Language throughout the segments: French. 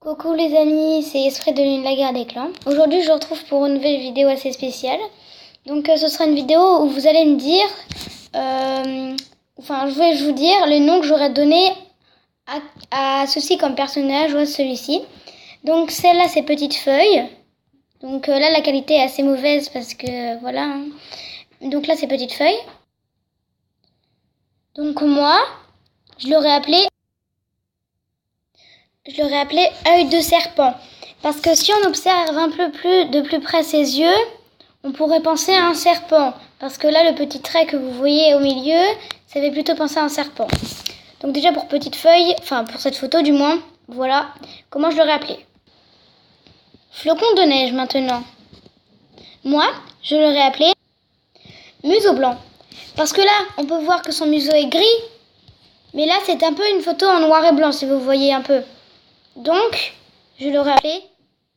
Coucou les amis, c'est Esprit de Lune, la guerre des clans. Aujourd'hui je vous retrouve pour une nouvelle vidéo assez spéciale. Donc ce sera une vidéo où vous allez me dire, je vais vous dire les noms que j'aurais donné à ceci comme personnage ou à celui-ci. Donc celle-là c'est Petite Feuille. Donc là la qualité est assez mauvaise parce que voilà. Donc là c'est Petite Feuille. Donc moi, je l'aurais appelé œil de serpent. Parce que si on observe un peu de plus près ses yeux, on pourrait penser à un serpent. Parce que là, le petit trait que vous voyez au milieu, ça fait plutôt penser à un serpent. Donc déjà pour Petite Feuille, enfin pour cette photo du moins, voilà comment je l'aurais appelé. Flocon de neige maintenant. Moi, je l'aurais appelé museau blanc. Parce que là, on peut voir que son museau est gris. Mais là, c'est un peu une photo en noir et blanc, si vous voyez un peu. Donc, je l'aurais appelé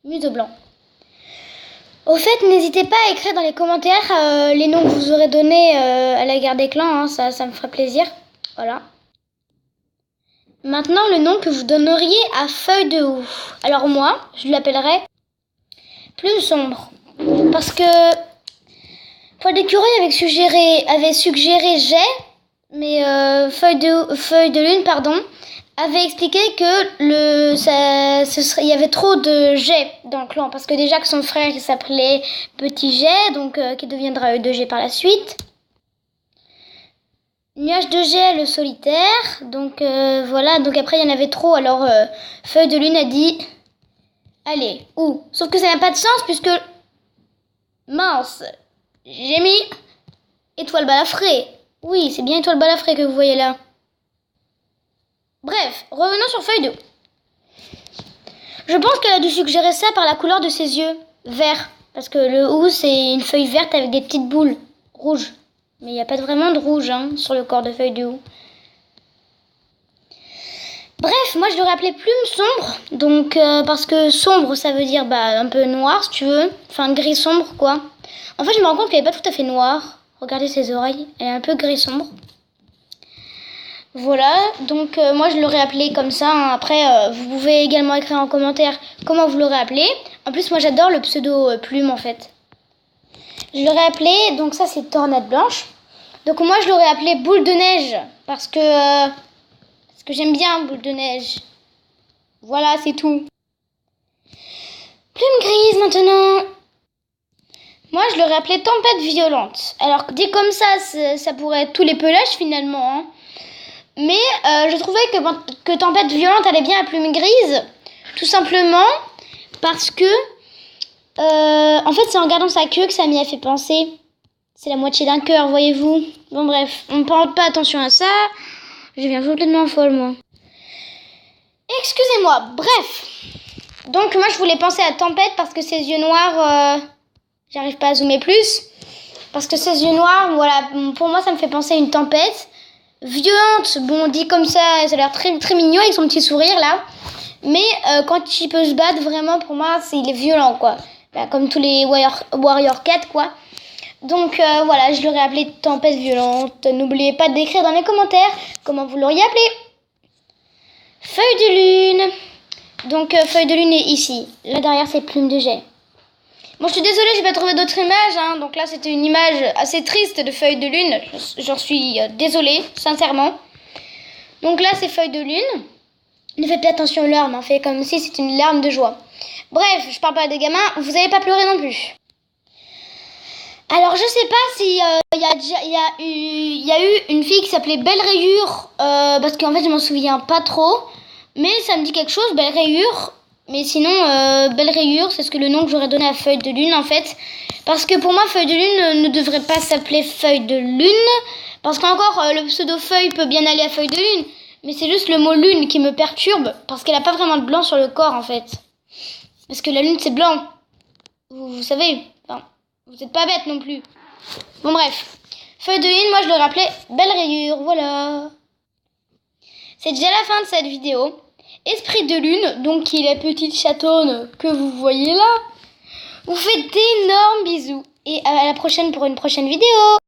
museau blanc. Au fait, n'hésitez pas à écrire dans les commentaires les noms que vous aurez donnés à la guerre des clans, hein, ça me ferait plaisir. Voilà. Maintenant, le nom que vous donneriez à Feuille de Houx. Alors moi, je l'appellerais Plume Sombre. Parce que Poil d'écureuil avait suggéré jet, mais Feuille de Lune, pardon, avait expliqué que il y avait trop de Jet dans le clan, parce que déjà que son frère il s'appelait Petit Jet, donc qui deviendra œil de Jet par la suite. Nuage de Jet, le solitaire, donc voilà, donc après il y en avait trop, alors Feuille de Lune a dit allez, où? Sauf que ça n'a pas de sens puisque mince, j'ai mis étoile balafrée. Oui, c'est bien étoile balafrée que vous voyez là. Bref, revenons sur Feuille de Houx. Je pense qu'elle a dû suggérer ça par la couleur de ses yeux, vert. Parce que le houx, c'est une feuille verte avec des petites boules rouges. Mais il n'y a pas vraiment de rouge sur le corps de Feuille de Houx. Bref, moi je l'aurais appelé Plume Sombre. Donc, parce que sombre, ça veut dire un peu noir, si tu veux. Enfin, gris sombre, quoi. En fait, je me rends compte qu'elle n'est pas tout à fait noire. Regardez ses oreilles, elle est un peu gris sombre. Voilà, donc moi je l'aurais appelé comme ça. Après, vous pouvez également écrire en commentaire comment vous l'aurez appelé. En plus, moi j'adore le pseudo Plume en fait. Je l'aurais appelé, donc ça c'est Tornade Blanche. Donc moi je l'aurais appelé Boule de Neige parce que j'aime bien Boule de Neige. Voilà, c'est tout. Plume Grise maintenant. Moi je l'aurais appelé Tempête Violente. Alors dit comme ça pourrait être tous les pelages finalement, hein. Mais je trouvais que Tempête Violente allait bien à Plume Grise, tout simplement parce que, en fait, c'est en regardant sa queue que ça m'y a fait penser. C'est la moitié d'un cœur, voyez-vous. Bon bref, on ne porte pas attention à ça. Je deviens complètement folle, moi. Excusez-moi, bref. Donc moi, je voulais penser à Tempête parce que ses yeux noirs, j'arrive pas à zoomer plus. Parce que ses yeux noirs, voilà, pour moi, ça me fait penser à une tempête. Violente, bon dit comme ça a l'air très, très mignon avec son petit sourire là. Mais quand il peut se battre, vraiment pour moi, il est violent quoi. Comme tous les Warrior 4 quoi. Donc voilà, je l'aurais appelé Tempête Violente. N'oubliez pas d'écrire dans les commentaires comment vous l'auriez appelé. Feuille de Lune. Donc Feuille de Lune est ici. Là derrière c'est Plume de Jet. Bon, je suis désolée, j'ai pas trouvé d'autres images, donc là, c'était une image assez triste de Feuille de Lune. J'en suis désolée, sincèrement. Donc là, c'est Feuille de Lune. Ne faites pas attention aux larmes, fait comme si c'était une larme de joie. Bref, je parle pas des gamins, vous n'allez pas pleurer non plus. Alors, je sais pas si il y a eu une fille qui s'appelait Belle Rayure, parce qu'en fait, je m'en souviens pas trop. Mais ça me dit quelque chose, Belle Rayure. Mais sinon, Belle Rayure, c'est le nom que j'aurais donné à Feuille de Lune, en fait. Parce que pour moi, Feuille de Lune ne devrait pas s'appeler Feuille de Lune. Parce qu'encore, le pseudo-feuille peut bien aller à Feuille de Lune. Mais c'est juste le mot lune qui me perturbe. Parce qu'elle n'a pas vraiment de blanc sur le corps, en fait. Parce que la lune, c'est blanc. Vous savez, enfin, vous n'êtes pas bête non plus. Bon, bref. Feuille de Lune, moi, je l'aurais appelé Belle Rayure, voilà. C'est déjà la fin de cette vidéo. Esprit de Lune, donc qui est la petite chatonne que vous voyez là, vous fait d'énormes bisous. Et à la prochaine pour une prochaine vidéo.